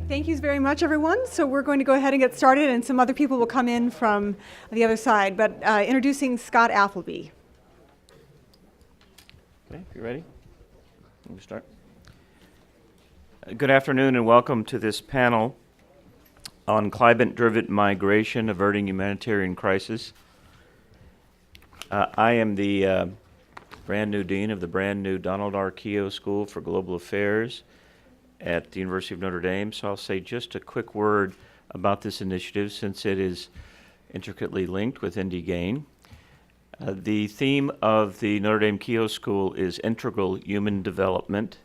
Thank you very much, everyone. So we're going to go ahead and get started, and some other people will come in from the other side. But introducing Scott Appleby. Okay, you ready? Let me start. Good afternoon, and welcome to this panel on climate-driven migration, averting humanitarian crisis. I am the brand new dean of the brand new Donald R. Keough School for Global Affairs at the University of Notre Dame. So I'll say just a quick word about this initiative since it is intricately linked with NDGAIN. The theme of the Notre Dame Keough School is integral human development.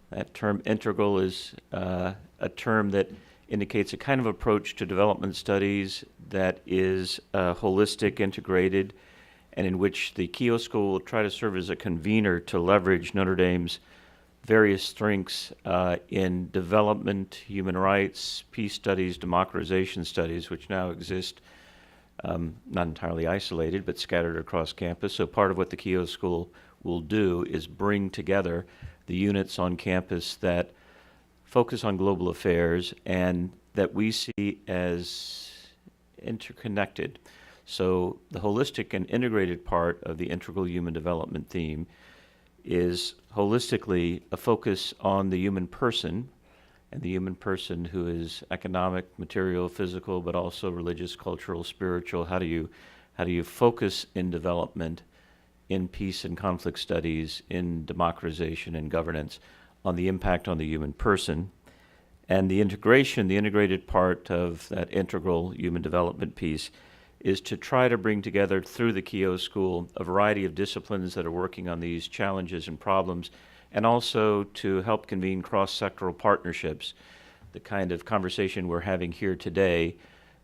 That term integral is a term that indicates a kind of approach to development studies that is holistic, integrated, and in which the Keough School will try to serve as a convener to leverage Notre Dame's various strengths in development, human rights, peace studies, democratization studies, which now exist not entirely isolated, but scattered across campus. So part of what the Keough School will do is bring together the units on campus that focus on global affairs and that we see as interconnected. So the holistic and integrated part of the integral human development theme is holistically a focus on the human person, and the human person who is economic, material, physical, but also religious, cultural, spiritual. How do you focus in development, in peace and conflict studies, in democratization and governance on the impact on the human person? And the integration, the integrated part of that integral human development piece is to try to bring together through the Keough School a variety of disciplines that are working on these challenges and problems, and also to help convene cross-sectoral partnerships, the kind of conversation we're having here today,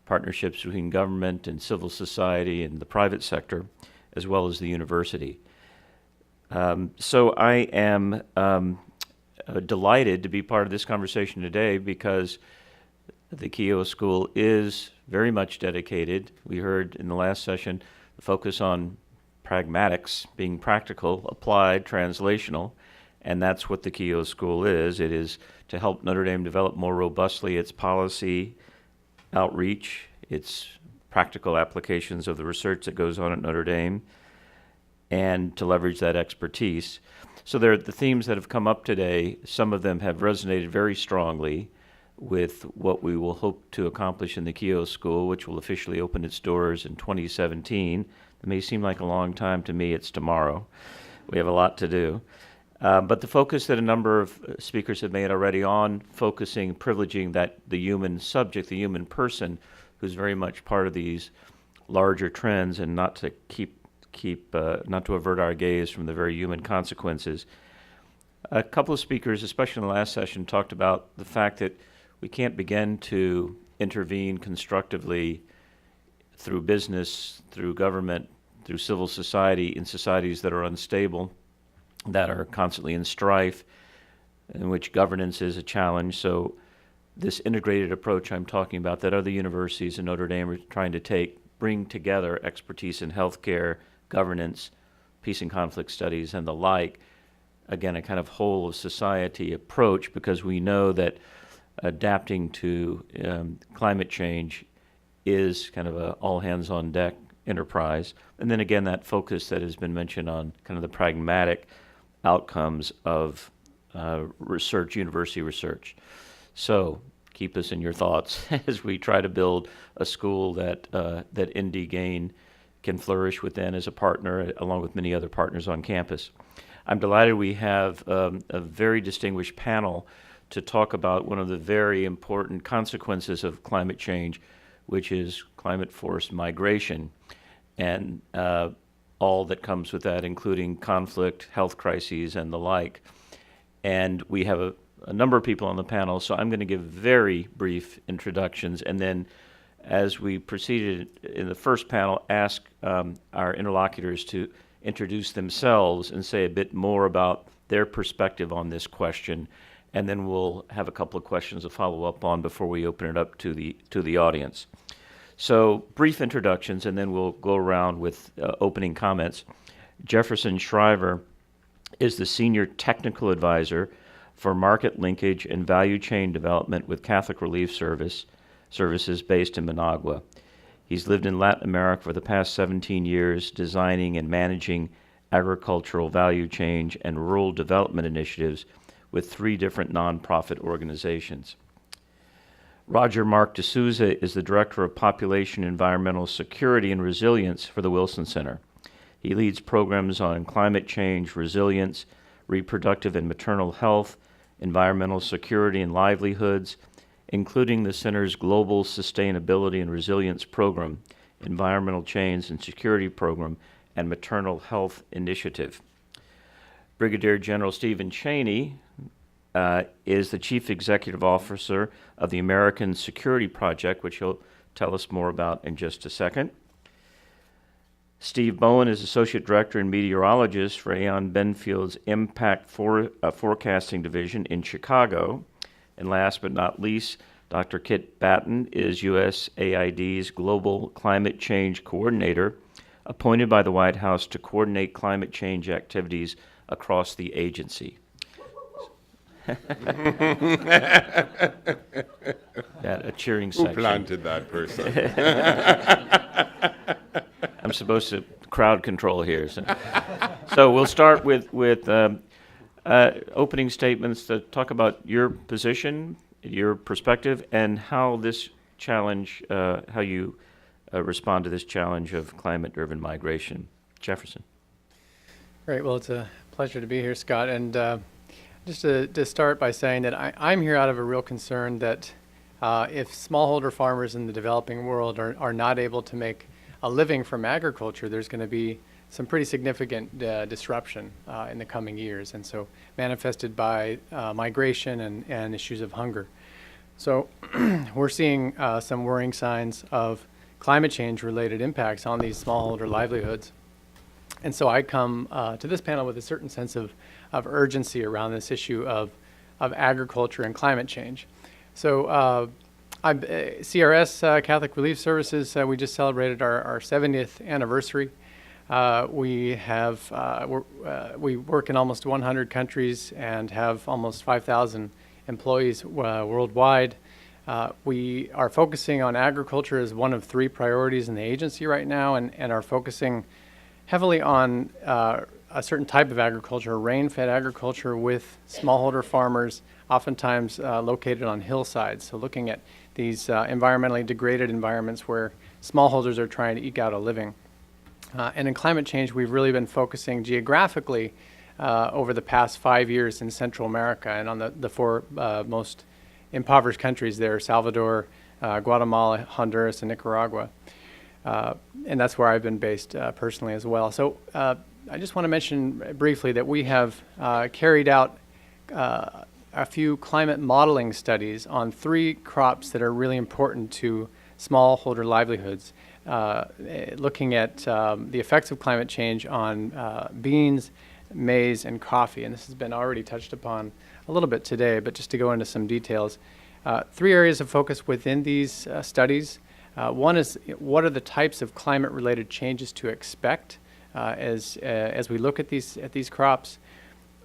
partnerships between government and civil society and the private sector, as well as the university. So I am delighted to be part of this conversation today because the Keough School is very much dedicated. We heard in the last session the focus on pragmatics, being practical, applied, translational, and that's what the Keough School is. It is to help Notre Dame develop more robustly its policy outreach, its practical applications of the research that goes on at Notre Dame, and to leverage that expertise. So there are the themes that have come up today. Some of them have resonated very strongly with what we will hope to accomplish in the Keough School, which will officially open its doors in 2017. It may seem like a long time to me. It's tomorrow. We have a lot to do. But the focus that a number of speakers have made already on focusing, privileging that the human subject, the human person, who's very much part of these larger trends, and not to not to avert our gaze from the very human consequences. A couple of speakers, especially in the last session, talked about the fact that we can't begin to intervene constructively through business, through government, through civil society in societies that are unstable, that are constantly in strife, in which governance is a challenge. So this integrated approach I'm talking about that other universities in Notre Dame are trying to bring together expertise in healthcare, governance, peace and conflict studies, and the like. Again, a kind of whole of society approach, because we know that adapting to climate change is kind of a all-hands-on-deck enterprise. And then again, that focus that has been mentioned on kind of the pragmatic outcomes of research, university research. So keep us in your thoughts as we try to build a school that NDGAIN can flourish within as a partner, along with many other partners on campus. I'm delighted we have a very distinguished panel to talk about one of the very important consequences of climate change, which is climate-forced migration, and all that comes with that, including conflict, health crises, and the like. And we have a number of people on the panel, so I'm going to give very brief introductions, and then as we proceeded in the first panel, ask our interlocutors to introduce themselves and say a bit more about their perspective on this question, and then we'll have a couple of questions to follow up on before we open it up to the audience. So brief introductions, and then we'll go around with opening comments. Jefferson Shriver is the Senior Technical Advisor for market linkage and value chain development with Catholic Relief Services based in Managua. He's lived in Latin America for the past 17 years, designing and managing agricultural value chain and rural development initiatives with 3 different nonprofit organizations. Roger Mark de Souza is the Director of Population, Environmental Security, and Resilience for the Wilson Center. He leads programs on climate change, resilience, reproductive and maternal health, environmental security and livelihoods, including the Center's Global Sustainability and Resilience Program, Environmental Chains and Security Program, and Maternal Health Initiative. Brigadier General Stephen Cheney is the Chief Executive Officer of the American Security Project, which he'll tell us more about in just a second. Steve Bowen is Associate Director and Meteorologist for Aon Benfield's Impact Forecasting Division in Chicago. And last but not least, Dr. Kit Batten is USAID's Global Climate Change Coordinator, appointed by the White House to coordinate climate change activities across the agency. A cheering section. Who planted that person? I'm supposed to crowd control here. So we'll start with opening statements to talk about your position, your perspective, and how this challenge, how you respond to this challenge of climate-driven migration. Jefferson. Great. Well, it's a pleasure to be here, Scott. And just to start by saying that I'm here out of a real concern that if smallholder farmers in the developing world are not able to make a living from agriculture, there's going to be some pretty significant disruption in the coming years, and so manifested by migration and issues of hunger. So we're seeing some worrying signs of climate change related impacts on these smallholder livelihoods. And so I come to this panel with a certain sense of urgency around this issue of agriculture and climate change. So CRS, Catholic Relief Services, we just celebrated our 70th anniversary. We work in almost 100 countries and have almost 5,000 employees worldwide. We are focusing on agriculture as one of 3 priorities in the agency right now, and are focusing heavily on a certain type of agriculture, rain-fed agriculture with smallholder farmers, oftentimes located on hillsides. So looking at these environmentally degraded environments where smallholders are trying to eke out a living. And in climate change, we've really been focusing geographically over the past 5 years in Central America and on the 4 most impoverished countries there, Salvador, Guatemala, Honduras, and Nicaragua. And that's where I've been based personally as well. So I just want to mention briefly that we have carried out a few climate modeling studies on 3 crops that are really important to smallholder livelihoods, looking at the effects of climate change on beans, maize, and coffee. And this has been already touched upon a little bit today, but just to go into some details. 3 areas of focus within these studies. One is, what are the types of climate-related changes to expect as we look at these crops?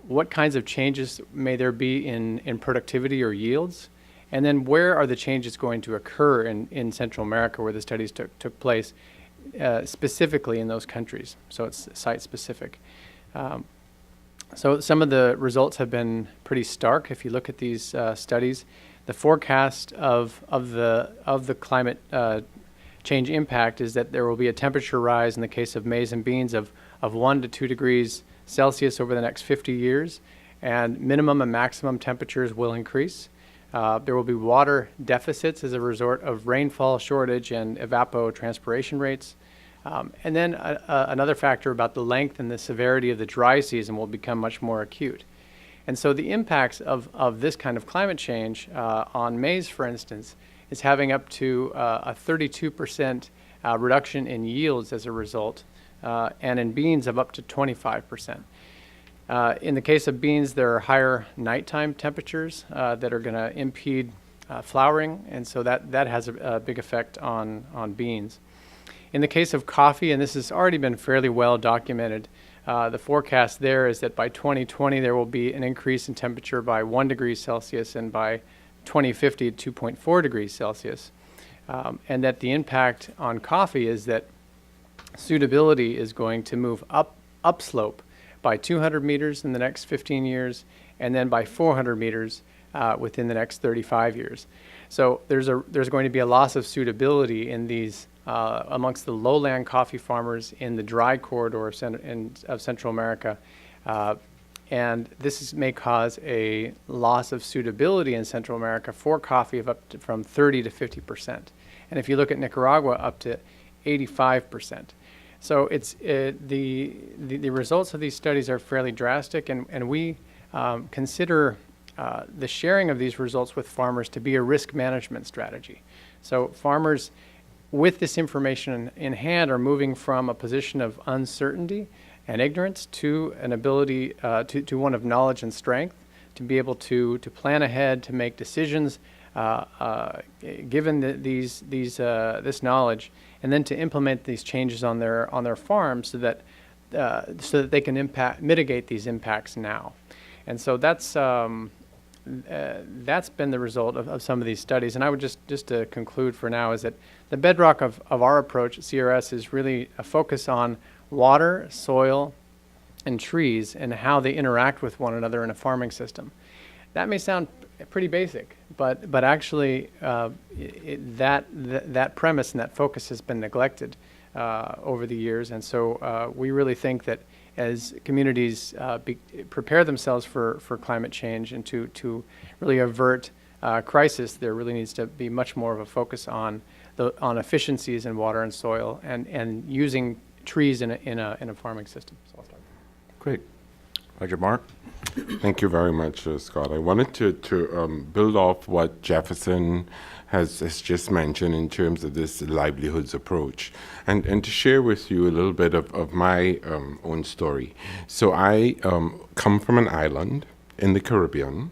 What kinds of changes may there be in productivity or yields? And then where are the changes going to occur in Central America where the studies took place, specifically in those countries? So it's site-specific. So some of the results have been pretty stark. If you look at these studies, the forecast of the climate change impact is that there will be a temperature rise in the case of maize and beans of 1 to 2 degrees Celsius over the next 50 years, and minimum and maximum temperatures will increase. There will be water deficits as a result of rainfall shortage and evapotranspiration rates. And then another factor about the length and the severity of the dry season will become much more acute. And so the impacts of this kind of climate change on maize, for instance, is having up to a 32% reduction in yields as a result, and in beans of up to 25%. In the case of beans, there are higher nighttime temperatures that are going to impede flowering, and so that has a big effect on beans. In the case of coffee, and this has already been fairly well documented, the forecast there is that by 2020 there will be an increase in temperature by 1 degree Celsius, and by 2050 2.4 degrees Celsius. And that the impact on coffee is that suitability is going to move upslope by 200 meters in the next 15 years, and then by 400 meters within the next 35 years. So there's going to be a loss of suitability in these amongst the lowland coffee farmers in the dry corridor of Central America. And this may cause a loss of suitability in Central America for coffee of up to from 30 to 50%. And if you look at Nicaragua, up to 85%. So it's the results of these studies are fairly drastic, and we consider the sharing of these results with farmers to be a risk management strategy. So farmers with this information in hand are moving from a position of uncertainty and ignorance to an ability to one of knowledge and strength, to be able to plan ahead, to make decisions given this knowledge, and then to implement these changes on their farms so that they can mitigate these impacts now. And so that's been the result of some of these studies. And I would just to conclude for now is that the bedrock of our approach at CRS is really a focus on water, soil, and trees and how they interact with one another in a farming system. That may sound pretty basic, but actually that premise and that focus has been neglected over the years. And so we really think that as communities prepare themselves for climate change and to really avert crisis, there really needs to be much more of a focus on efficiencies in water and soil and using trees in a farming system. So I'll start. Great. Roger, Mark. Thank you very much, Scott. I wanted to build off what Jefferson has just mentioned in terms of this livelihoods approach, and to share with you a little bit of my own story. So I come from an island in the Caribbean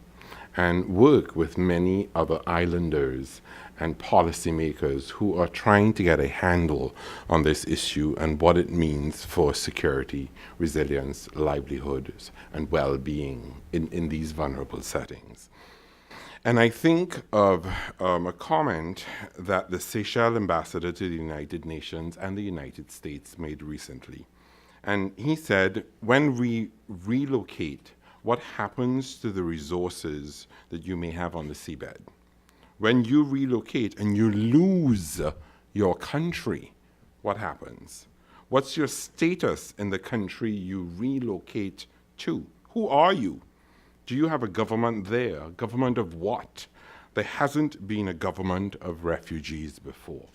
and work with many other islanders and policymakers who are trying to get a handle on this issue and what it means for security, resilience, livelihoods, and well-being in these vulnerable settings. And I think of a comment that the Seychelles ambassador to the United Nations and the United States made recently. And he said, when we relocate, what happens to the resources that you may have on the seabed? When you relocate and you lose your country, what happens? What's your status in the country you relocate to? Who are you? Do you have a government there? A government of what? There hasn't been a government of refugees before.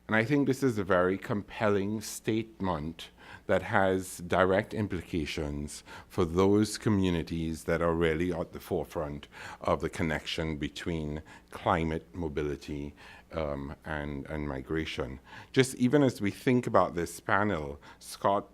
And I think this is a very compelling statement that has direct implications for those communities that are really at the forefront of the connection between climate, mobility, and migration. Just even as we think about this panel, Scott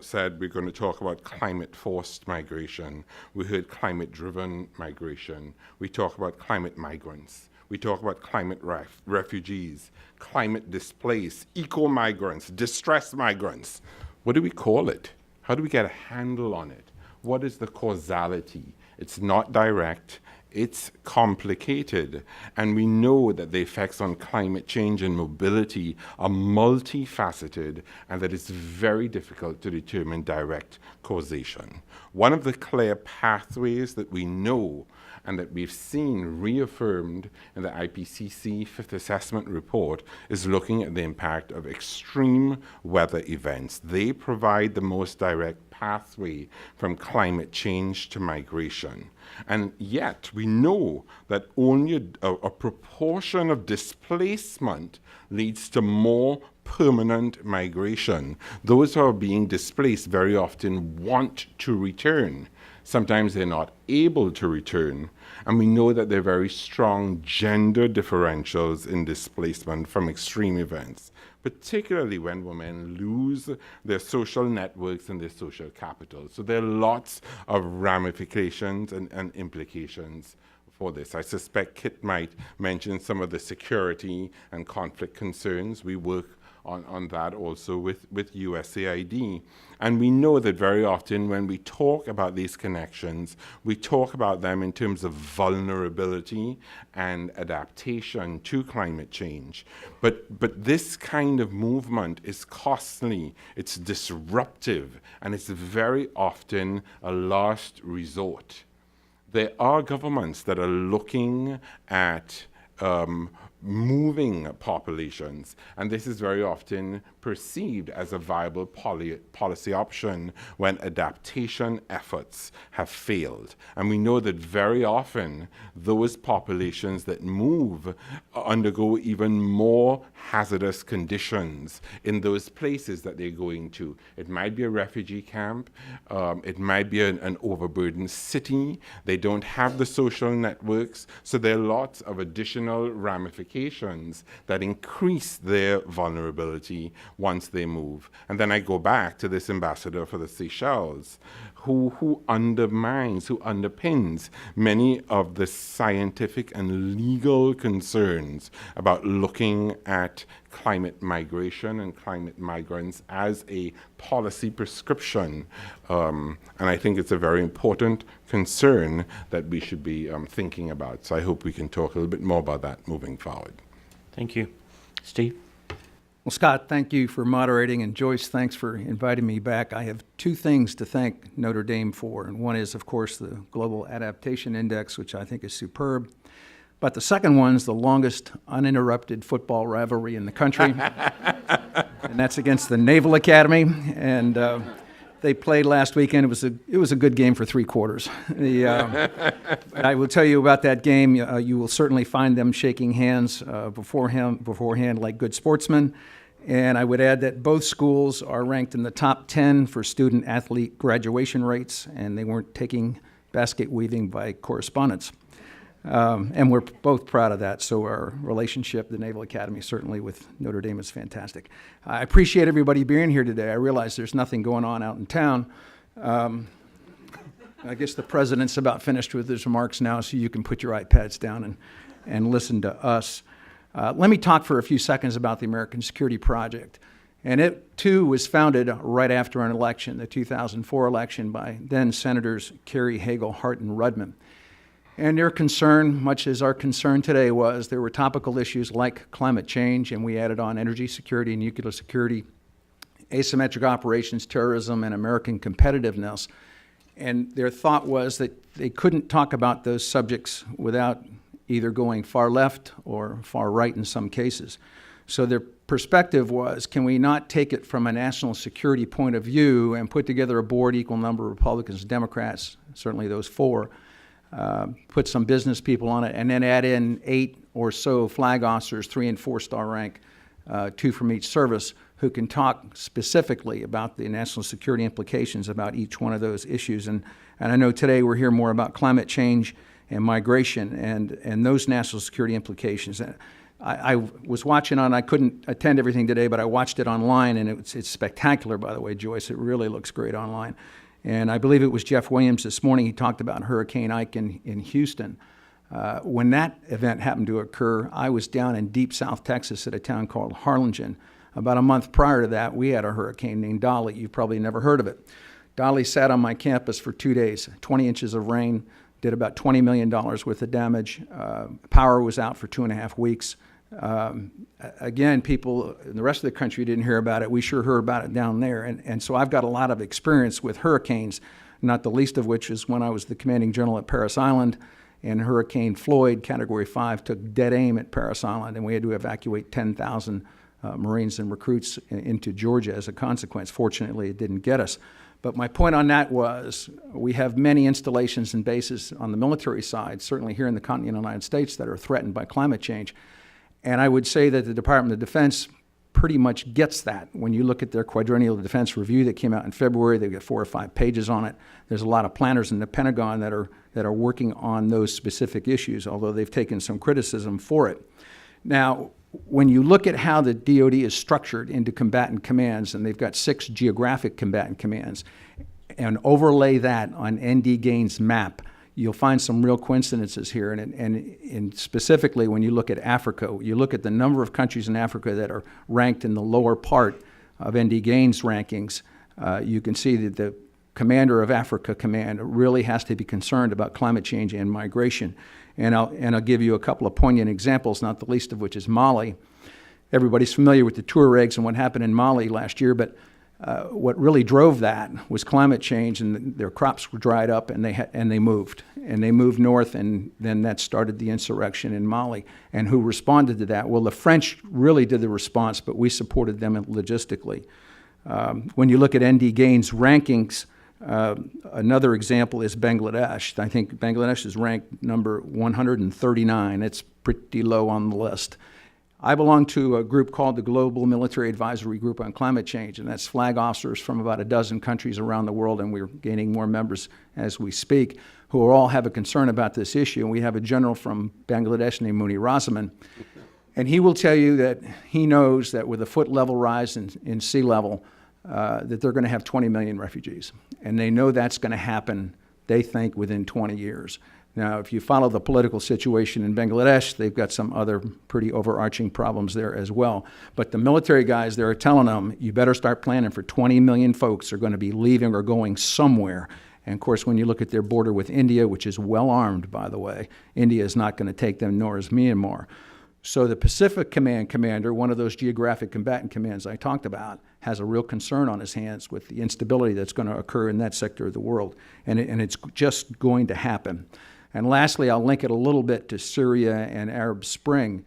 said we're going to talk about climate-forced migration. We heard climate-driven migration. We talk about climate migrants. We talk about climate refugees, climate displaced, eco-migrants, distress migrants. What do we call it? How do we get a handle on it? What is the causality? It's not direct. It's complicated, and we know that the effects on climate change and mobility are multifaceted and that it's very difficult to determine direct causation. One of the clear pathways that we know and that we've seen reaffirmed in the IPCC Fifth Assessment Report is looking at the impact of extreme weather events. They provide the most direct pathway from climate change to migration. And yet we know that only a proportion of displacement leads to more permanent migration. Those who are being displaced very often want to return. Sometimes they're not able to return. And we know that there are very strong gender differentials in displacement from extreme events, particularly when women lose their social networks and their social capital. So there are lots of ramifications and implications for this. I suspect Kit might mention some of the security and conflict concerns. We work on that also with USAID. And we know that very often when we talk about these connections, we talk about them in terms of vulnerability and adaptation to climate change. But this kind of movement is costly, it's disruptive, and it's very often a last resort. There are governments that are looking at moving populations, and this is very often perceived as a viable policy option when adaptation efforts have failed. And we know that very often those populations that move undergo even more hazardous conditions in those places that they're going to. It might be a refugee camp, it might be an overburdened city, they don't have the social networks, so there are lots of additional ramifications that increase their vulnerability once they move. And then I go back to this ambassador for the Seychelles, who underpins many of the scientific and legal concerns about looking at climate migration and climate migrants as a policy prescription. And I think it's a very important concern that we should be thinking about. So I hope we can talk a little bit more about that moving forward. Thank you. Steve? Well, Scott, thank you for moderating, and Joyce, thanks for inviting me back. I have two things to thank Notre Dame for, and one is, of course, the Global Adaptation Index, which I think is superb. But the second one's the longest uninterrupted football rivalry in the country, and that's against the Naval Academy. And they played last weekend. It was a good game for 3 quarters. I will tell you about that game. You will certainly find them shaking hands beforehand like good sportsmen. And I would add that both schools are ranked in the top 10 for student-athlete graduation rates, and they weren't taking basket weaving by correspondence. And we're both proud of that. So our relationship, the Naval Academy, certainly with Notre Dame, is fantastic. I appreciate everybody being here today. I realize there's nothing going on out in town. I guess the president's about finished with his remarks now, so you can put your iPads down and listen to us. Let me talk for a few seconds about the American Security Project. And it, too, was founded right after an election, the 2004 election, by then Senators Kerry, Hagel, Hart, and Rudman. And their concern, much as our concern today was, there were topical issues like climate change, and we added on energy security, nuclear security, asymmetric operations, terrorism, and American competitiveness. And their thought was that they couldn't talk about those subjects without either going far left or far right in some cases. So their perspective was, can we not take it from a national security point of view and put together a board, equal number of Republicans and Democrats, certainly those 4, put some business people on it, and then add in 8 or so flag officers, 3- and 4-star rank, 2 from each service, who can talk specifically about the national security implications about each one of those issues. And I know today we're hearing more about climate change and migration and those national security implications. I was watching I couldn't attend everything today, but I watched it online, and it's spectacular, by the way, Joyce. It really looks great online. And I believe it was Jeff Williams this morning, he talked about Hurricane Ike in Houston. When that event happened to occur, I was down in deep South Texas at a town called Harlingen. About a month prior to that, we had a hurricane named Dolly. You've probably never heard of it. Dolly sat on my campus for 2 days, 20 inches of rain, did about $20 million worth of damage. Power was out for 2.5 weeks. Again, people in the rest of the country didn't hear about it. We sure heard about it down there. And so I've got a lot of experience with hurricanes, not the least of which is when I was the commanding general at Parris Island, and Hurricane Floyd, Category 5, took dead aim at Parris Island, and we had to evacuate 10,000 Marines and recruits into Georgia as a consequence. Fortunately, it didn't get us. But my point on that was we have many installations and bases on the military side, certainly here in the continental United States, that are threatened by climate change. And I would say that the Department of Defense pretty much gets that. When you look at their quadrennial defense review that came out in February, they've got 4 or 5 pages on it. There's a lot of planners in the Pentagon that are working on those specific issues, although they've taken some criticism for it. Now, when you look at how the DoD is structured into combatant commands, and they've got 6 geographic combatant commands, and overlay that on ND Gaines' map, you'll find some real coincidences here. And specifically, when you look at Africa, you look at the number of countries in Africa that are ranked in the lower part of ND Gaines' rankings, you can see that the commander of Africa Command really has to be concerned about climate change and migration. And I'll give you a couple of poignant examples, not the least of which is Mali. Everybody's familiar with the Tuaregs and what happened in Mali last year, but what really drove that was climate change, and their crops were dried up, and they moved north, and then that started the insurrection in Mali. And who responded to that? Well, the French really did the response, but we supported them logistically. When you look at ND Gaines' rankings, another example is Bangladesh. I think Bangladesh is ranked number 139. It's pretty low on the list. I belong to a group called the Global Military Advisory Group on Climate Change, and that's flag officers from about a dozen countries around the world, and we're gaining more members as we speak, who all have a concern about this issue. And we have a general from Bangladesh named Muni Razaman, and he will tell you that he knows that with a foot level rise in sea level, that they're going to have 20 million refugees. And they know that's going to happen, they think, within 20 years. Now, if you follow the political situation in Bangladesh, they've got some other pretty overarching problems there as well. But the military guys, they're telling them, you better start planning for 20 million folks are going to be leaving or going somewhere. And of course, when you look at their border with India, which is well armed, by the way, India is not going to take them, nor is Myanmar. So the Pacific Command commander, one of those geographic combatant commands I talked about, has a real concern on his hands with the instability that's going to occur in that sector of the world. And it's just going to happen. And lastly, I'll link it a little bit to Syria and Arab Spring.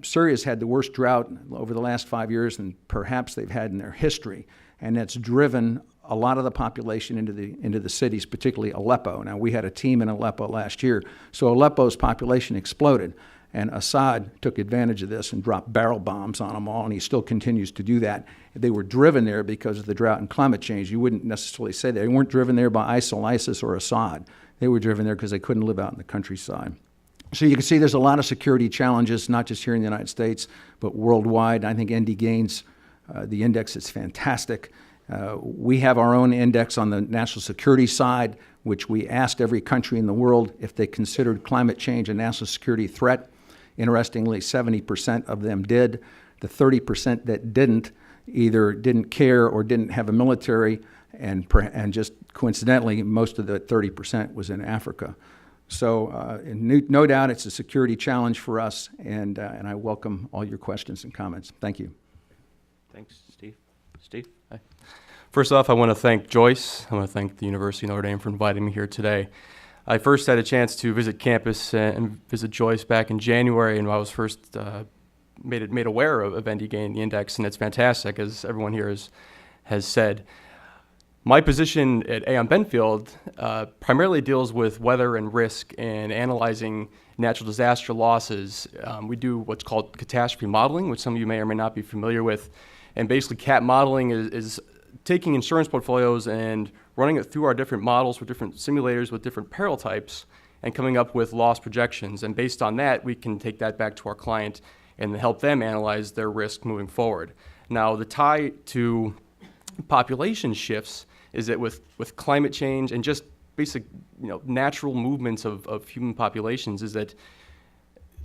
Syria's had the worst drought over the last 5 years than perhaps they've had in their history. And that's driven a lot of the population into the cities, particularly Aleppo. Now, we had a team in Aleppo last year, so Aleppo's population exploded. And Assad took advantage of this and dropped barrel bombs on them all, and he still continues to do that. They were driven there because of the drought and climate change. You wouldn't necessarily say that. They weren't driven there by ISIL, ISIS, or Assad. They were driven there because they couldn't live out in the countryside. So you can see there's a lot of security challenges, not just here in the United States, but worldwide. I think ND Gaines, the index is fantastic. We have our own index on the national security side, which we asked every country in the world if they considered climate change a national security threat. Interestingly, 70% of them did. The 30% that didn't either didn't care or didn't have a military, and just coincidentally, most of the 30% was in Africa. So no doubt it's a security challenge for us, and I welcome all your questions and comments. Thank you. Thanks, Steve. Steve? Hi. First off, I want to thank Joyce. I want to thank the University of Notre Dame for inviting me here today. I first had a chance to visit campus and visit Joyce back in January, and I was first made aware of ND Gain, the index, and it's fantastic, as everyone here has said. My position at Aon Benfield primarily deals with weather and risk and analyzing natural disaster losses. We do what's called catastrophe modeling, which some of you may or may not be familiar with. And basically, CAT modeling is taking insurance portfolios and running it through our different models with different simulators with different peril types and coming up with loss projections. And based on that, we can take that back to our client and help them analyze their risk moving forward. Now, the tie to population shifts is that with climate change and just basic natural movements of human populations is that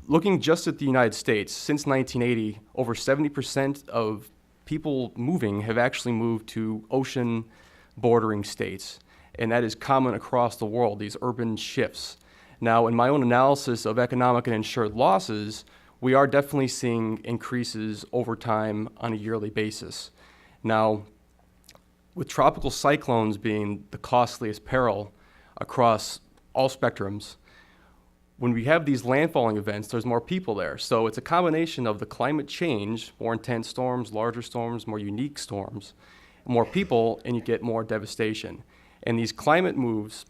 looking just at the United States, since 1980, over 70% of people moving have actually moved to ocean bordering states, and that is common across the world, these urban shifts. Now, in my own analysis of economic and insured losses, we are definitely seeing increases over time on a yearly basis. Now, with tropical cyclones being the costliest peril across all spectrums, when we have these landfalling events, there's more people there. So it's a combination of the climate change, more intense storms, larger storms, more unique storms, more people, and you get more devastation. And these climate moves,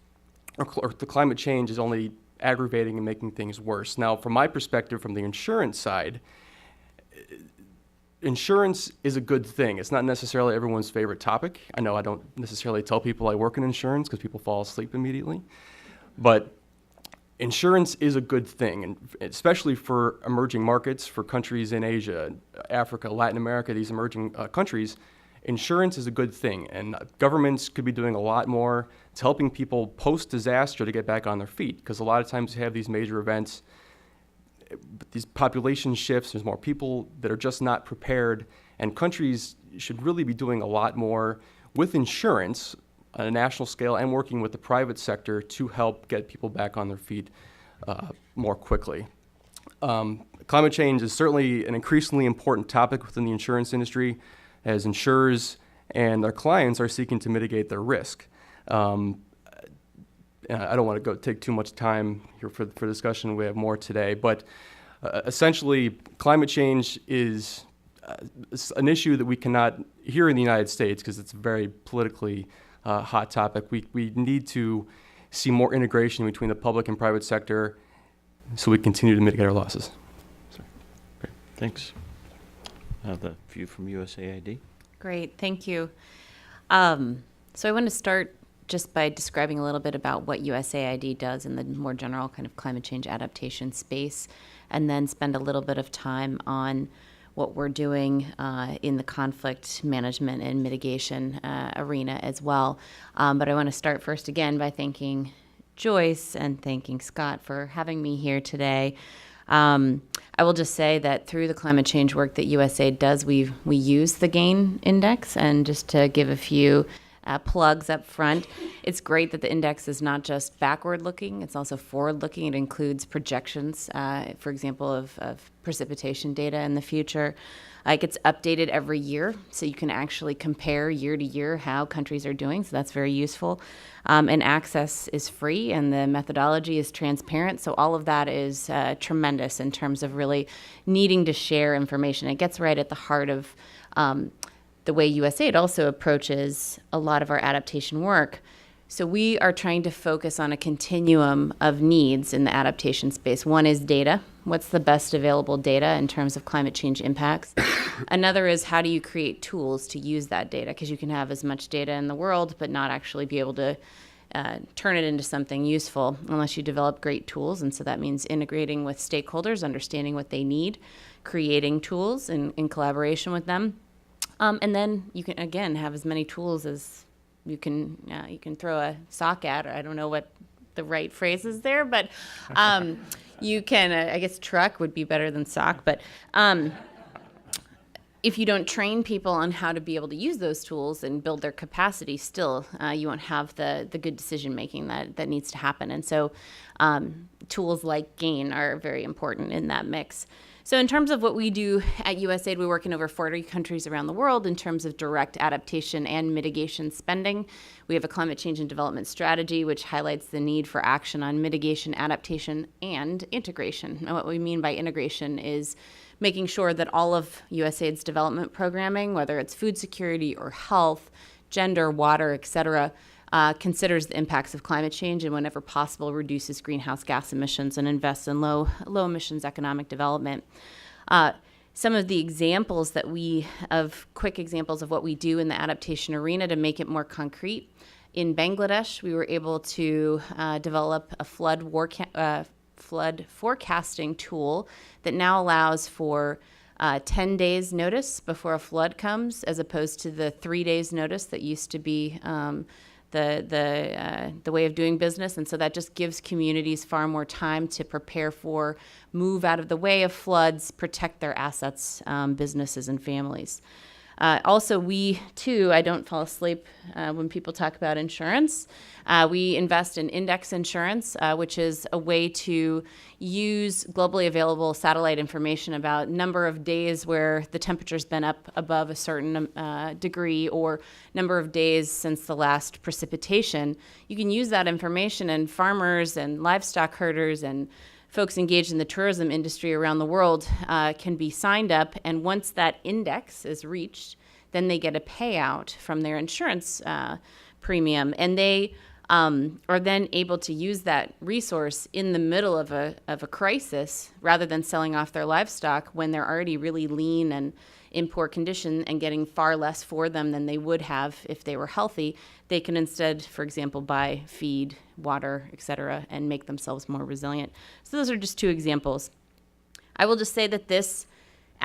or the climate change is only aggravating and making things worse. Now, from my perspective, from the insurance side, insurance is a good thing. It's not necessarily everyone's favorite topic. I know I don't necessarily tell people I work in insurance because people fall asleep immediately. But insurance is a good thing, and especially for emerging markets, for countries in Asia, Africa, Latin America, these emerging countries. insurance is a good thing, and governments could be doing a lot more to helping people post-disaster to get back on their feet, because a lot of times you have these major events, these population shifts, there's more people that are just not prepared, and countries should really be doing a lot more with insurance on a national scale and working with the private sector to help get people back on their feet more quickly. Climate change is certainly an increasingly important topic within the insurance industry, as insurers and their clients are seeking to mitigate their risk. I don't want to take too much time here for discussion. We have more today, but essentially, climate change is an issue that we cannot, here in the United States, because it's a very politically hot topic, we need to see more integration between the public and private sector so we continue to mitigate our losses. Great. Thanks. The view from USAID. Great, thank you. So I want to start just by describing a little bit about what USAID does in the more general kind of climate change adaptation space, and then spend a little bit of time on what we're doing in the conflict management and mitigation arena as well. But I want to start first again by thanking Joyce and thanking Scott for having me here today. I will just say that through the climate change work that USAID does, we use the GAIN index, and just to give a few plugs up front, it's great that the index is not just backward looking, it's also forward looking. It includes projections, for example, of precipitation data in the future. It gets updated every year, so you can actually compare year to year how countries are doing, so that's very useful. And access is free, and the methodology is transparent, so all of that is tremendous in terms of really needing to share information. It gets right at the heart of the way USAID also approaches a lot of our adaptation work. So we are trying to focus on a continuum of needs in the adaptation space. One is data. What's the best available data in terms of climate change impacts? Another is how do you create tools to use that data? Because you can have as much data in the world, but not actually be able to turn it into something useful unless you develop great tools. And so that means integrating with stakeholders, understanding what they need, creating tools in collaboration with them. And then you can, again, have as many tools as you can throw a sock at, or I don't know what the right phrase is there, but you can, I guess truck would be better than sock, but if you don't train people on how to be able to use those tools and build their capacity, still you won't have the good decision making that needs to happen. And so tools like GAIN are very important in that mix. So in terms of what we do at USAID, we work in over 40 countries around the world in terms of direct adaptation and mitigation spending. We have a climate change and development strategy, which highlights the need for action on mitigation, adaptation, and integration. And what we mean by integration is making sure that all of USAID's development programming, whether it's food security or health, gender, water, et cetera, considers the impacts of climate change and whenever possible reduces greenhouse gas emissions and invests in low emissions economic development. Some of the examples quick examples of what we do in the adaptation arena to make it more concrete. In Bangladesh, we were able to develop a flood forecasting tool that now allows for 10 days notice before a flood comes, as opposed to the 3 days notice that used to be the way of doing business. And so that just gives communities far more time to prepare for, move out of the way of floods, protect their assets, businesses and families. Also, we too, I don't fall asleep when people talk about insurance. We invest in index insurance, which is a way to use globally available satellite information about number of days where the temperature's been up above a certain degree, or number of days since the last precipitation. You can use that information, and farmers and livestock herders and folks engaged in the tourism industry around the world can be signed up, and once that index is reached, then they get a payout from their insurance premium, and they are then able to use that resource in the middle of a crisis, rather than selling off their livestock when they're already really lean and in poor condition and getting far less for them than they would have if they were healthy. They can instead, for example, buy feed, water, et cetera, and make themselves more resilient. So those are just two examples. I will just say that this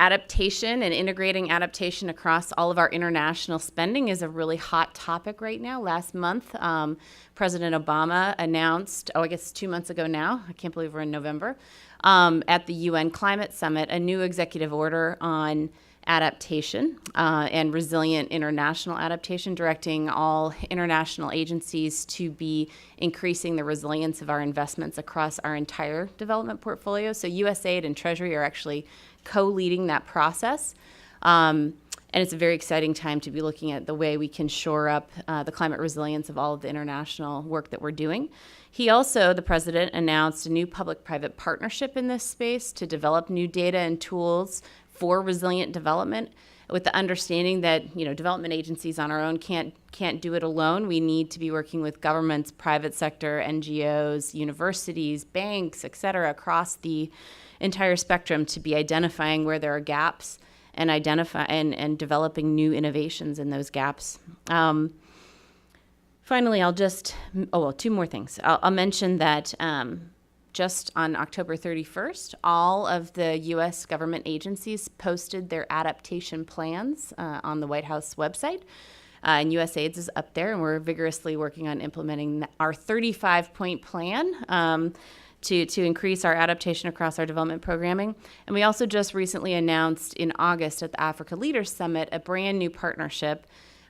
Adaptation and integrating adaptation across all of our international spending is a really hot topic right now. Last month, President Obama announced, I guess 2 months ago now, I can't believe we're in November, at the UN Climate Summit, a new executive order on adaptation and resilient international adaptation, directing all international agencies to be increasing the resilience of our investments across our entire development portfolio. So USAID and Treasury are actually co-leading that process. And it's a very exciting time to be looking at the way we can shore up the climate resilience of all of the international work that we're doing. He also, the president, announced a new public-private partnership in this space to develop new data and tools for resilient development, with the understanding that development agencies on our own can't do it alone. We need to be working with governments, private sector, NGOs, universities, banks, et cetera, across the entire spectrum to be identifying where there are gaps and and developing new innovations in those gaps. Finally, I'll just, two more things. I'll mention that just on October 31st, all of the U.S. government agencies posted their adaptation plans on the White House website. And USAID's is up there, and we're vigorously working on implementing our 35-point plan to increase our adaptation across our development programming. And we also just recently announced in August at the Africa Leaders Summit a brand new partnership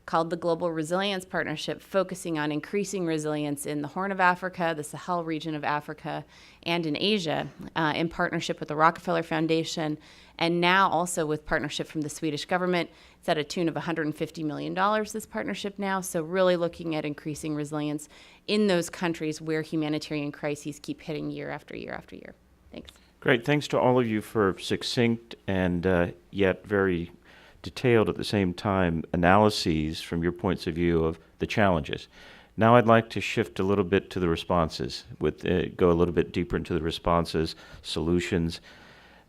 called the Global Resilience Partnership, focusing on increasing resilience in the Horn of Africa, the Sahel region of Africa, and in Asia, in partnership with the Rockefeller Foundation, and now also with partnership from the Swedish government. It's at a tune of $150 million, this partnership now, so really looking at increasing resilience in those countries where humanitarian crises keep hitting year after year after year. Thanks. Great. Thanks to all of you for succinct and yet very detailed at the same time analyses from your points of view of the challenges. Now I'd like to shift a little bit to the responses, go a little bit deeper into the responses, solutions,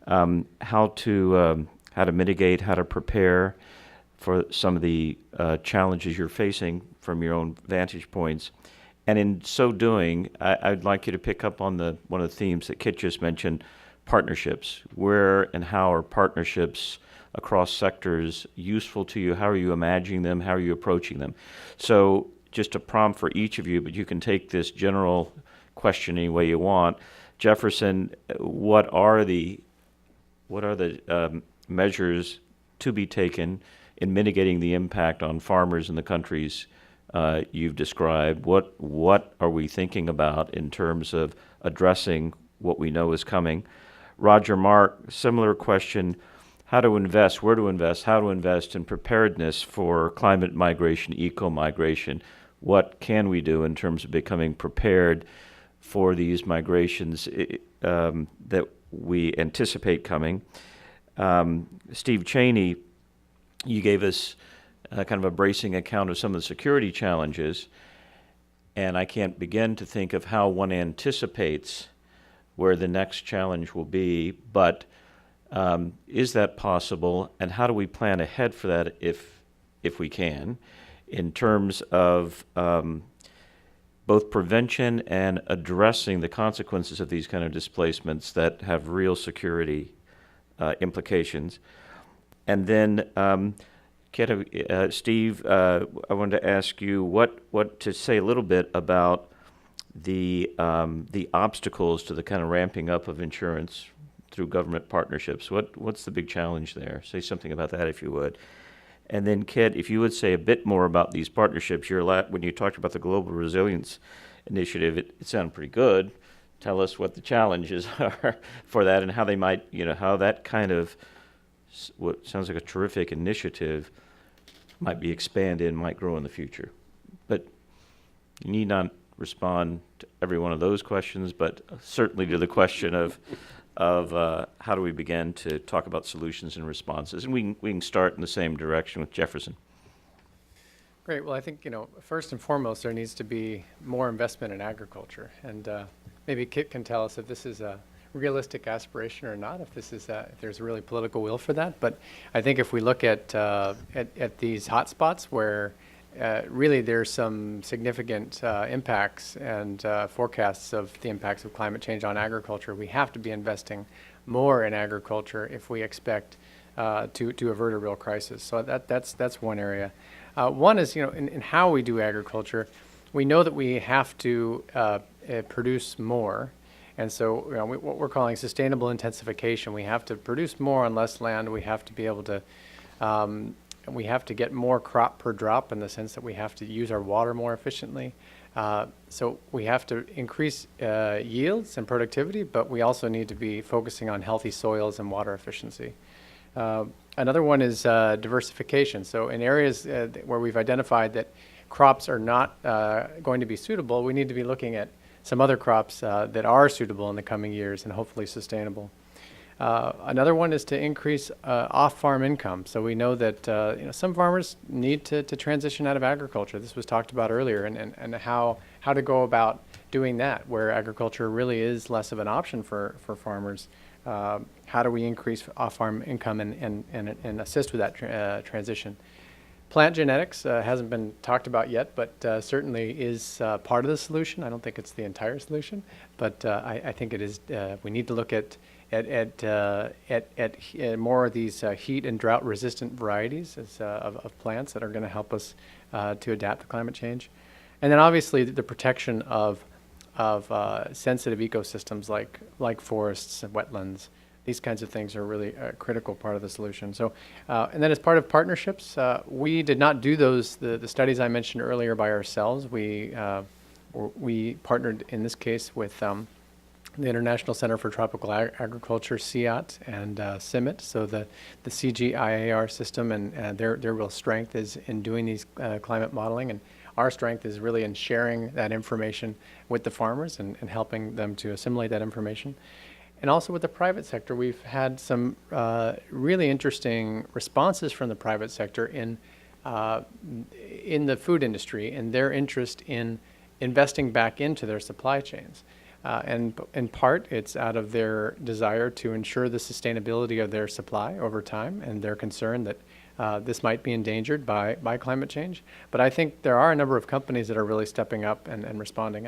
how to mitigate, how to prepare for some of the challenges you're facing from your own vantage points. And in so doing, I'd like you to pick up on one of the themes that Kit just mentioned, partnerships. Where and how are partnerships across sectors useful to you? How are you imagining them? How are you approaching them? So just a prompt for each of you, but you can take this general question any way you want. Jefferson, what are the measures to be taken in mitigating the impact on farmers in the countries you've described? What are we thinking about in terms of addressing what we know is coming? Roger Mark, similar question. How to invest, where to invest, how to invest in preparedness for climate migration, eco-migration. What can we do in terms of becoming prepared for these migrations that we anticipate coming? Steve Cheney, you gave us kind of a bracing account of some of the security challenges, and I can't begin to think of how one anticipates where the next challenge will be, but is that possible, and how do we plan ahead for that if we can, in terms of both prevention and addressing the consequences of these kind of displacements that have real security implications? And then, Steve, I wanted to ask you what to say a little bit about the obstacles to the kind of ramping up of insurance through government partnerships. What's the big challenge there? Say something about that if you would. And then, Kit, if you would say a bit more about these partnerships. When you talked about the Global Resilience Initiative, it sounded pretty good. Tell us what the challenges are for that and how they might, how that kind of what sounds like a terrific initiative might be expanded, might grow in the future. But you need not respond to every one of those questions, but certainly to the question of how do we begin to talk about solutions and responses. And we can start in the same direction with Jefferson. Great. Well, I think, first and foremost, there needs to be more investment in agriculture. And maybe Kit can tell us if this is a realistic aspiration or not, if there's really political will for that. But I think if we look at these hotspots where really there's some significant impacts and forecasts of the impacts of climate change on agriculture, we have to be investing more in agriculture if we expect to avert a real crisis. So that's one area. One is, in how we do agriculture, we know that we have to produce more. And so what we're calling sustainable intensification, we have to produce more on less land. We have to be able to we have to get more crop per drop, in the sense that we have to use our water more efficiently. So we have to increase yields and productivity, but we also need to be focusing on healthy soils and water efficiency. Another one is diversification. So in areas where we've identified that crops are not going to be suitable, we need to be looking at some other crops that are suitable in the coming years and hopefully sustainable. Another one is to increase off-farm income. So we know that some farmers need to transition out of agriculture. This was talked about earlier, and how to go about doing that, where agriculture really is less of an option for farmers. How do we increase off-farm income and assist with that transition? Plant genetics hasn't been talked about yet, but certainly is part of the solution. I don't think it's the entire solution, but I think it is. We need to look at more of these heat and drought resistant varieties of plants that are going to help us to adapt to climate change. And then obviously the protection of sensitive ecosystems like forests and wetlands. These kinds of things are really a critical part of the solution. So, and then as part of partnerships, we did not do the studies I mentioned earlier by ourselves. We partnered in this case with the International Center for Tropical Agriculture, CIAT, and CIMMYT. So the CGIAR system, and their real strength is in doing these climate modeling, and our strength is really in sharing that information with the farmers and helping them to assimilate that information. And also with the private sector, we've had some really interesting responses from the private sector in the food industry and their interest in investing back into their supply chains. And in part, it's out of their desire to ensure the sustainability of their supply over time, and their concern that this might be endangered by climate change. But I think there are a number of companies that are really stepping up and responding.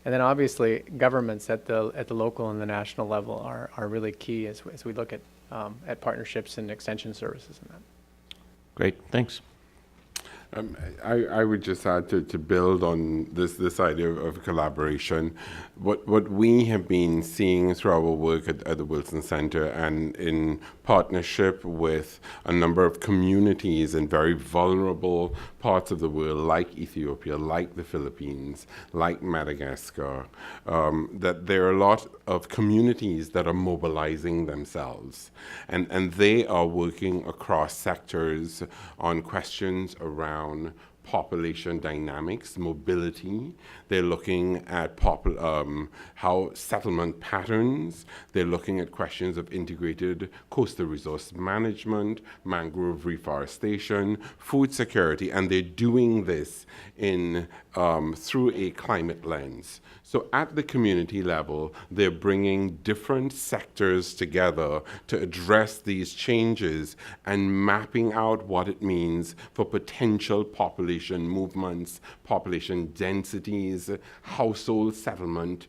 And then obviously governments at the local and the national level are really key as we look at partnerships and extension services and that. Great, thanks. I would just add to build on this idea of collaboration. What we have been seeing through our work at the Wilson Center, and in partnership with a number of communities in very vulnerable parts of the world, like Ethiopia, like the Philippines, like Madagascar, that there are a lot of communities that are mobilizing themselves. And they are working across sectors on questions around population dynamics, mobility. They're looking at how settlement patterns. They're looking at questions of integrated coastal resource management, mangrove reforestation, food security, and they're doing this through a climate lens. So at the community level, they're bringing different sectors together to address these changes and mapping out what it means for potential population movements, population densities, household settlement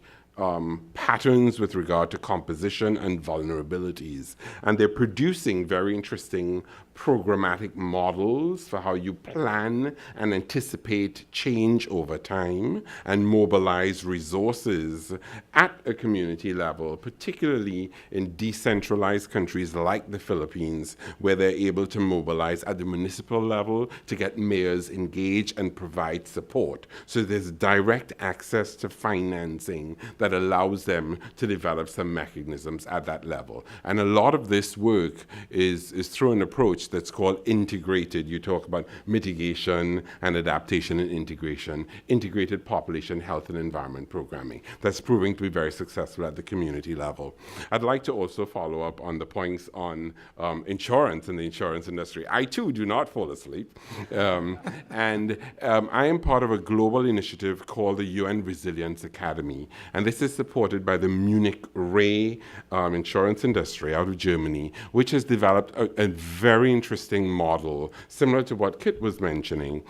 patterns with regard to composition and vulnerabilities. And they're producing very interesting programmatic models for how you plan and anticipate change over time and mobilize resources at a community level, particularly in decentralized countries like the Philippines, where they're able to mobilize at the municipal level to get mayors engaged and provide support. So there's direct access to financing that allows them to develop some mechanisms at that level. And a lot of this work is through an approach that's called integrated. You talk about mitigation and adaptation and integration, integrated population health and environment programming. That's proving to be very successful at the community level. I'd like to also follow up on the points on insurance and the insurance industry. I too do not fall asleep. I am part of a global initiative called the UN Resilience Academy. And this is supported by the Munich Re insurance industry out of Germany, which has developed a very interesting model, similar to what Kit was mentioning,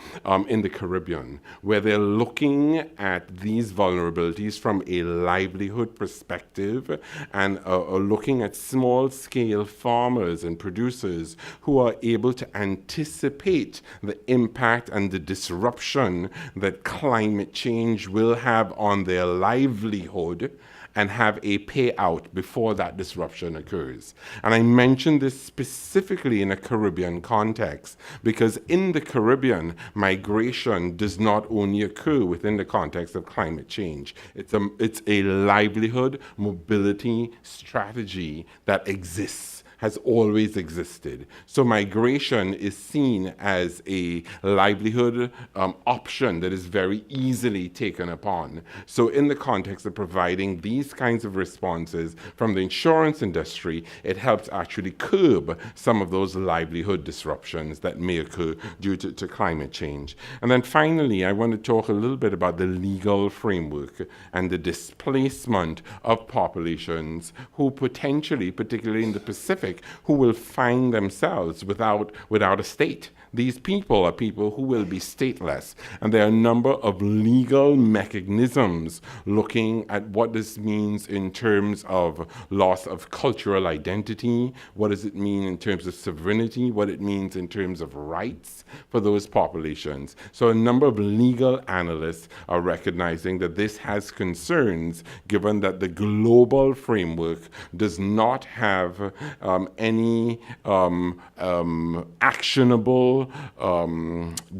in the Caribbean, where they're looking at these vulnerabilities from a livelihood perspective and looking at small-scale farmers and producers who are able to anticipate the impact and the disruption that climate change will have on their livelihood and have a payout before that disruption occurs. And I mention this specifically in a Caribbean context because in the Caribbean, migration does not only occur within the context of climate change. It's a livelihood mobility strategy that exists, has always existed. So migration is seen as a livelihood option that is very easily taken upon. So in the context of providing these kinds of responses from the insurance industry, it helps actually curb some of those livelihood disruptions that may occur due to climate change. And then finally, I want to talk a little bit about the legal framework and the displacement of populations who potentially, particularly in the Pacific, who will find themselves without a state. These people are people who will be stateless. And there are a number of legal mechanisms looking at what this means in terms of loss of cultural identity, what does it mean in terms of sovereignty, what it means in terms of rights for those populations. So a number of legal analysts are recognizing that this has concerns given that the global framework does not have any actionable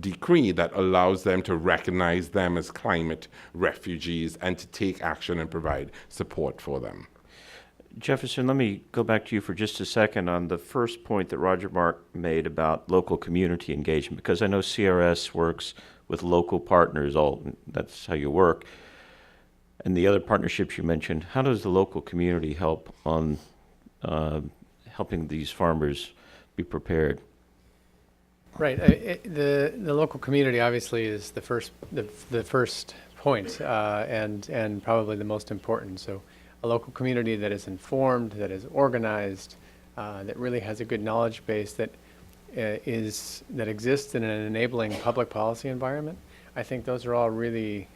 decree that allows them to recognize them as climate refugees and to take action and provide support for them. Jefferson, let me go back to you for just a second on the first point that Roger Mark made about local community engagement, because I know CRS works with local partners, that's how you work. And the other partnerships you mentioned, how does the local community help on helping these farmers be prepared? Right. The local community obviously is the first point and probably the most important. So a local community that is informed, that is organized, that really has a good knowledge base that exists in an enabling public policy environment. I think those are all really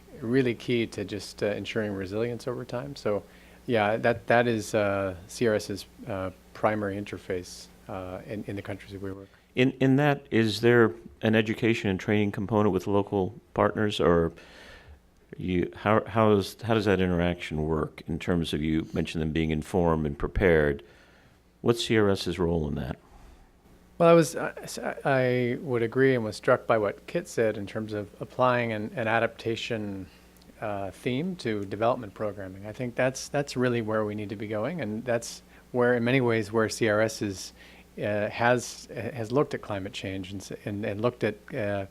key to just ensuring resilience over time. So yeah, that is CRS's primary interface in the countries that we work. In that, is there an education and training component with local partners, or how does that interaction work in terms of, you mentioned them being informed and prepared? What's CRS's role in that? Well, I would agree and was struck by what Kit said in terms of applying an adaptation theme to development programming. I think that's really where we need to be going, and that's where, in many ways, where CRS has looked at climate change and looked at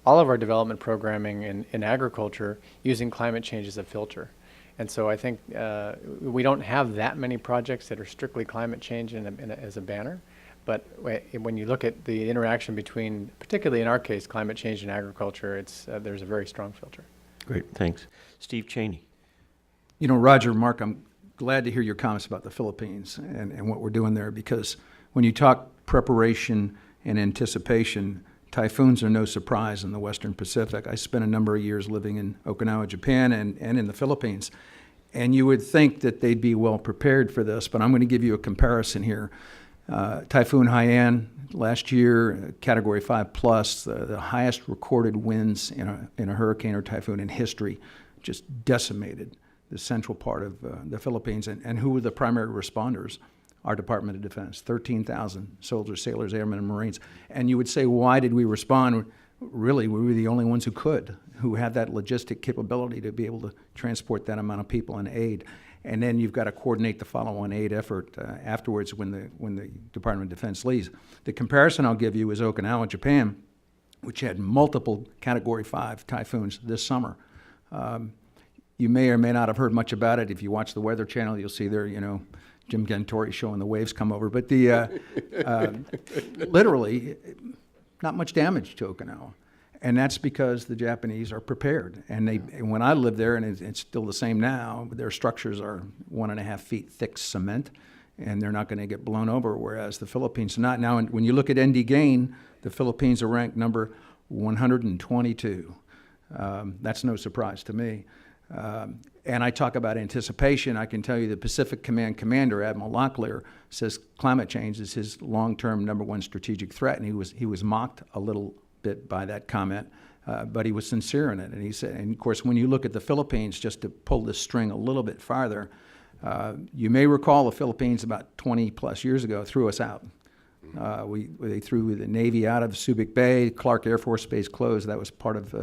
all of our development programming in agriculture using climate change as a filter. And so I think we don't have that many projects that are strictly climate change as a banner. But when you look at the interaction between, particularly in our case, climate change and agriculture, there's a very strong filter. Great, thanks. Steve Cheney. You know, Roger, Mark, I'm glad to hear your comments about the Philippines and what we're doing there, because when you talk preparation and anticipation, typhoons are no surprise in the Western Pacific. I spent a number of years living in Okinawa, Japan, and in the Philippines. And you would think that they'd be well prepared for this, but I'm going to give you a comparison here. Typhoon Haiyan last year, Category 5 plus, the highest recorded winds in a hurricane or typhoon in history, just decimated the central part of the Philippines. And who were the primary responders? Our Department of Defense, 13,000 soldiers, sailors, airmen, and Marines. And you would say, why did we respond? Really, we were the only ones who had that logistic capability to be able to transport that amount of people and aid. And then you've got to coordinate the follow-on aid effort afterwards when the Department of Defense leaves. The comparison I'll give you is Okinawa, Japan, which had multiple Category 5 typhoons this summer. You may or may not have heard much about it. If you watch the Weather Channel, you'll see there, Jim Gantori showing the waves come over. But literally, not much damage to Okinawa. And that's because the Japanese are prepared. And when I lived there, and it's still the same now, their structures are 1.5 feet thick cement. and they're not going to get blown over, whereas the Philippines are not. Now, when you look at ND gain, the Philippines are ranked number 122. That's no surprise to me. And I talk about anticipation. I can tell you the Pacific Command commander, Admiral Locklear, says climate change is his long-term number one strategic threat, and he was mocked a little bit by that comment, but he was sincere in it. And he said, and of course, when you look at the Philippines, just to pull this string a little bit farther, you may recall the Philippines about 20 plus years ago threw us out. They threw the Navy out of Subic Bay. Clark Air Force Base closed. That was part of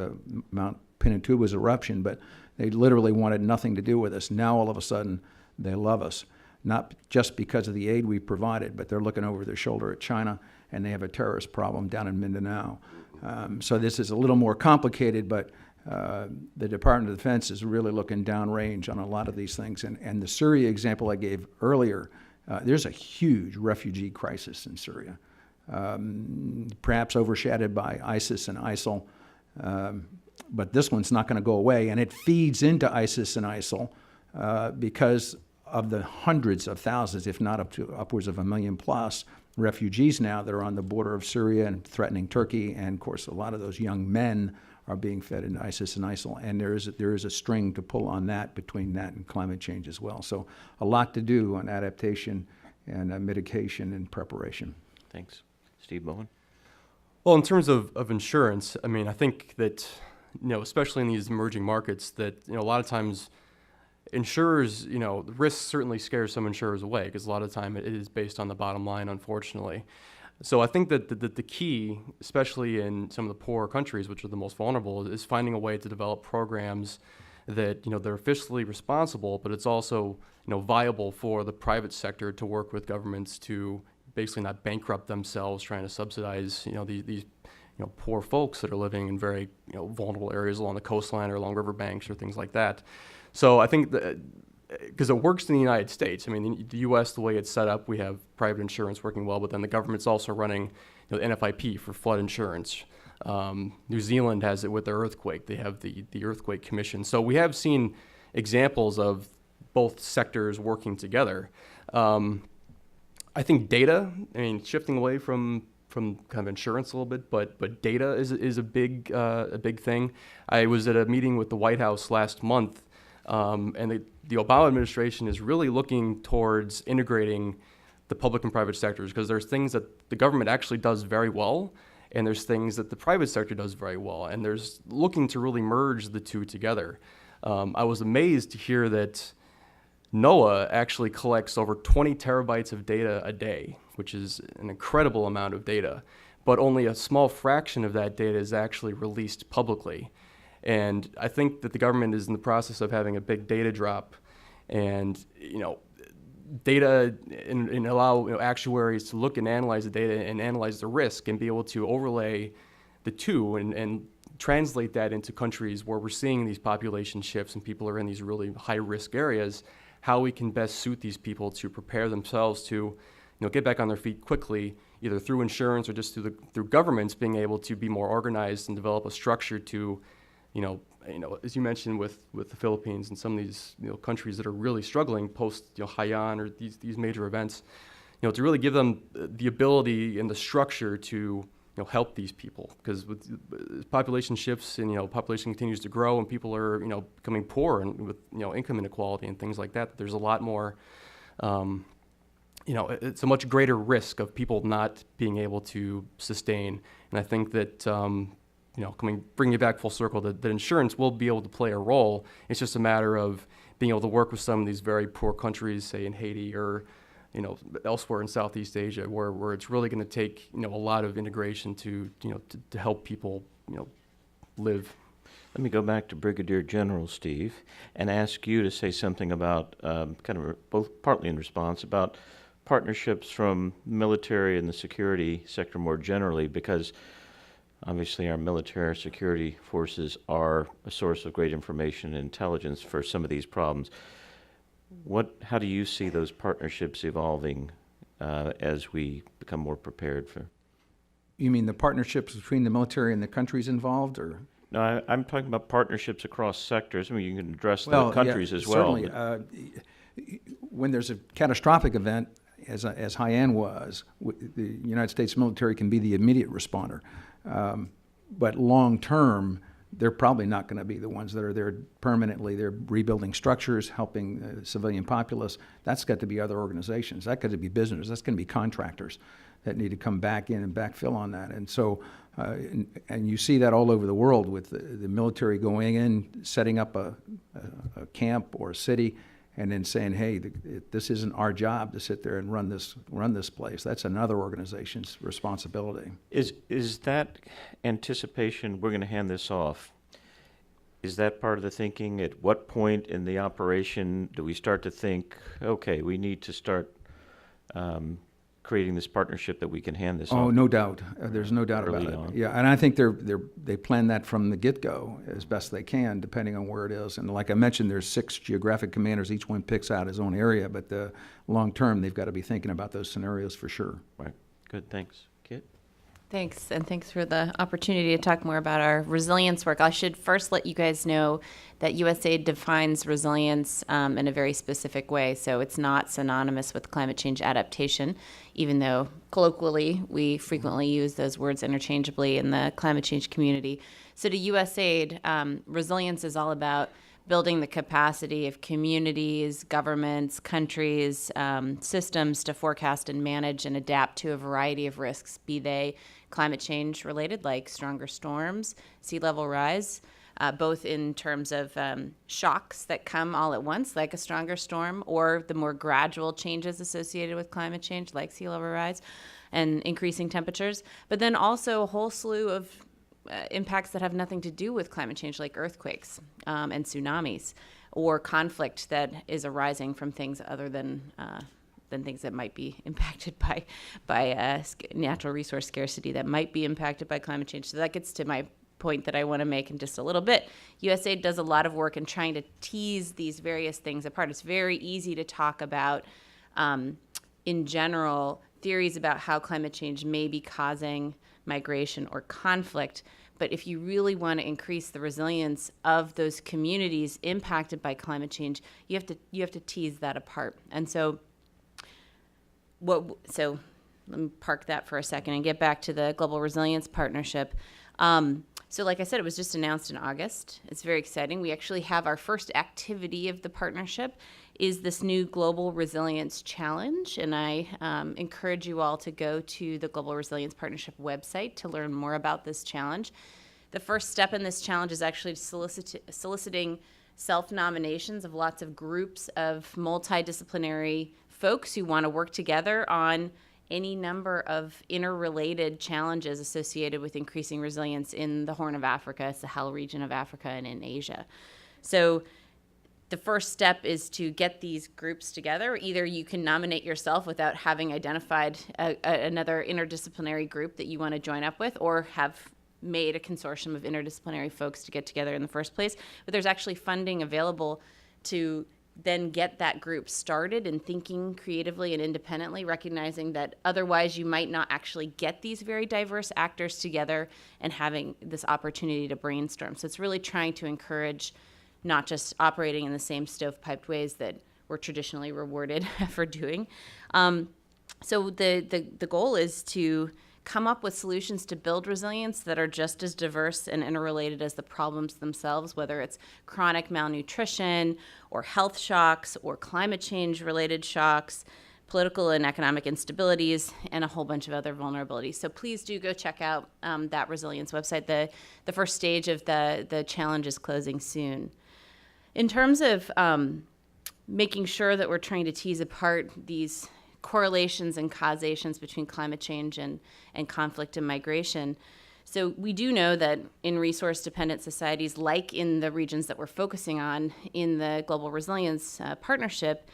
Mount Pinatubo's eruption, but they literally wanted nothing to do with us. Now all of a sudden they love us, not just because of the aid we provided, but they're looking over their shoulder at China, and they have a terrorist problem down in Mindanao. So this is a little more complicated, but the Department of Defense is really looking downrange on a lot of these things. And the Syria example I gave earlier, there's a huge refugee crisis in Syria, perhaps overshadowed by ISIS and ISIL. But this one's not going to go away, and it feeds into ISIS and ISIL because of the hundreds of thousands, if not up to upwards of 1 million plus refugees now that are on the border of Syria and threatening Turkey. And of course, a lot of those young men are being fed into ISIS and ISIL, and there is a string to pull on that between that and climate change as well. So a lot to do on adaptation and mitigation and preparation. Thanks. Steve Bowen? Well, in terms of insurance, I mean, I think that, especially in these emerging markets, that, a lot of times insurers, the risk certainly scares some insurers away because a lot of the time it is based on the bottom line, unfortunately. So I think that the key, especially in some of the poorer countries, which are the most vulnerable, is finding a way to develop programs that, they're fiscally responsible, but it's also, viable for the private sector to work with governments to basically not bankrupt themselves trying to subsidize, these poor folks that are living in very, vulnerable areas along the coastline or along riverbanks or things like that. So I think that, because it works in the United States. I mean, the U.S., the way it's set up, we have private insurance working well, but then the government's also running the NFIP for flood insurance. New Zealand has it with their earthquake. They have the Earthquake Commission. So we have seen examples of both sectors working together. I think data, shifting away from kind of insurance a little bit, but data is a big thing. I was at a meeting with the White House last month, and the Obama administration is really looking towards integrating the public and private sectors, because there's things that the government actually does very well, and there's things that the private sector does very well, and there's looking to really merge the two together. I was amazed to hear that NOAA actually collects over 20 terabytes of data a day, which is an incredible amount of data, but only a small fraction of that data is actually released publicly. And I think that the government is in the process of having a big data drop, and data and allow actuaries to look and analyze the data and analyze the risk and be able to overlay the two and translate that into countries where we're seeing these population shifts and people are in these really high risk areas, how we can best suit these people to prepare themselves to get back on their feet quickly, either through insurance or just through governments being able to be more organized and develop a structure to as you mentioned with the Philippines and some of these countries that are really struggling post Haiyan or these major events, to really give them the ability and the structure to help these people, because with population shifts and population continues to grow and people are becoming poor and with income inequality and things like that, there's a lot more it's a much greater risk of people not being able to sustain. And I think that bringing it back full circle, that insurance will be able to play a role. It's just a matter of being able to work with some of these very poor countries, say in Haiti or elsewhere in Southeast Asia, where it's really going to take a lot of integration to help people live. Let me go back to Brigadier General Steve and ask you to say something about both partly in response about partnerships from military and the security sector more generally, because obviously our military security forces are a source of great information and intelligence for some of these problems. How do you see those partnerships evolving as we become more prepared for? You mean the partnerships between the military and the countries involved, or? No, I'm talking about partnerships across sectors. I mean, you can address the countries as well. Certainly. When there's a catastrophic event, as Hyann was, the United States military can be the immediate responder. But long term, they're probably not going to be the ones that are there permanently. They're rebuilding structures, helping the civilian populace. That's got to be other organizations. That's got to be business. That's going to be contractors that need to come back in and backfill on that. And so, and you see that all over the world with the military going in, setting up a camp or a city, and then saying, hey, this isn't our job to sit there and run this place. That's another organization's responsibility. Is that anticipation, we're going to hand this off, is that part of the thinking? At what point in the operation do we start to think, okay, we need to start creating this partnership that we can hand this off? Oh, no doubt. There's no doubt about Early it. on. Yeah, and I think they plan that from the get-go as best they can, depending on where it is. And like I mentioned, there's 6 geographic commanders. Each one picks out his own area, but long term, they've got to be thinking about those scenarios for sure. Right. Good. Thanks. Kit? Thanks, and thanks for the opportunity to talk more about our resilience work. I should first let you guys know that USAID defines resilience in a very specific way. So it's not synonymous with climate change adaptation, even though colloquially we frequently use those words interchangeably in the climate change community. So to USAID, resilience is all about building the capacity of communities, governments, countries, systems to forecast and manage and adapt to a variety of risks, be they climate change related, like stronger storms, sea level rise, both in terms of shocks that come all at once, like a stronger storm, or the more gradual changes associated with climate change, like sea level rise and increasing temperatures, but then also a whole slew of impacts that have nothing to do with climate change, like earthquakes and tsunamis, or conflict that is arising from things other than things that might be impacted by natural resource scarcity that might be impacted by climate change. So that gets to my point that I want to make in just a little bit. USAID does a lot of work in trying to tease these various things apart. It's very easy to talk about, in general, theories about how climate change may be causing migration or conflict. But if you really want to increase the resilience of those communities impacted by climate change, you have to tease that apart. And so let me park that for a second and get back to the Global Resilience Partnership. So like I said, it was just announced in August. It's very exciting. We actually have our first activity of the partnership is this new Global Resilience Challenge. And I encourage you all to go to the Global Resilience Partnership website to learn more about this challenge. The first step in this challenge is actually soliciting self-nominations of lots of groups of multidisciplinary folks who want to work together on any number of interrelated challenges associated with increasing resilience in the Horn of Africa, Sahel region of Africa, and in Asia. So the first step is to get these groups together. Either you can nominate yourself without having identified another interdisciplinary group that you want to join up with, or have made a consortium of interdisciplinary folks to get together in the first place. But there's actually funding available to then get that group started and thinking creatively and independently, recognizing that otherwise you might not actually get these very diverse actors together and having this opportunity to brainstorm. So it's really trying to encourage not just operating in the same stovepiped ways that we're traditionally rewarded for doing. So the goal is to come up with solutions to build resilience that are just as diverse and interrelated as the problems themselves, whether it's chronic malnutrition or health shocks or climate change related shocks, political and economic instabilities, and a whole bunch of other vulnerabilities. So please do go check out that resilience website. The first stage of the challenge is closing soon. In terms of making sure that we're trying to tease apart these correlations and causations between climate change and conflict and migration. So we do know that in resource-dependent societies, like in the regions that we're focusing on in the Global Resilience Partnership,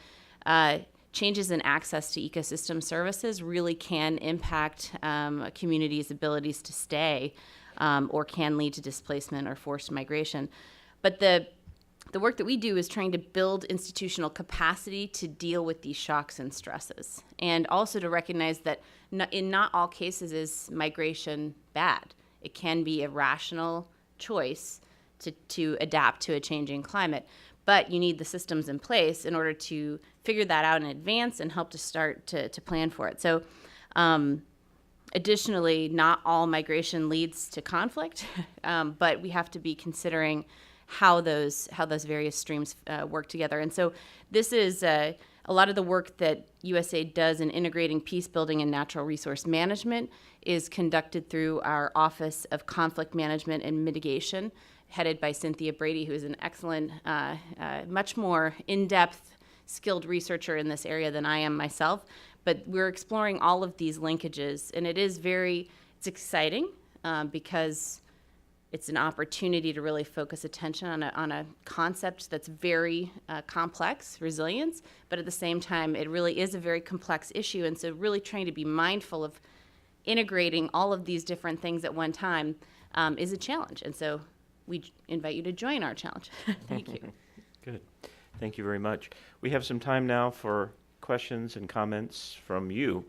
changes in access to ecosystem services really can impact a community's abilities to stay or can lead to displacement or forced migration. But the work that we do is trying to build institutional capacity to deal with these shocks and stresses, and also to recognize that in not all cases is migration bad. It can be a rational choice to adapt to a changing climate. but you need the systems in place in order to figure that out in advance and help to start to plan for it. So additionally, not all migration leads to conflict, but we have to be considering how those various streams work together. And so this is a lot of the work that USAID does in integrating peace building and natural resource management is conducted through our Office of Conflict Management and Mitigation, headed by Cynthia Brady, who is an excellent, much more in-depth, skilled researcher in this area than I am myself. But we're exploring all of these linkages, and it's exciting because it's an opportunity to really focus attention on a concept that's very complex, resilience, but at the same time, it really is a very complex issue. And so really trying to be mindful of integrating all of these different things at one time is a challenge. And so we invite you to join our challenge. Thank you. Good. Thank you very much. We have some time now for questions and comments from you.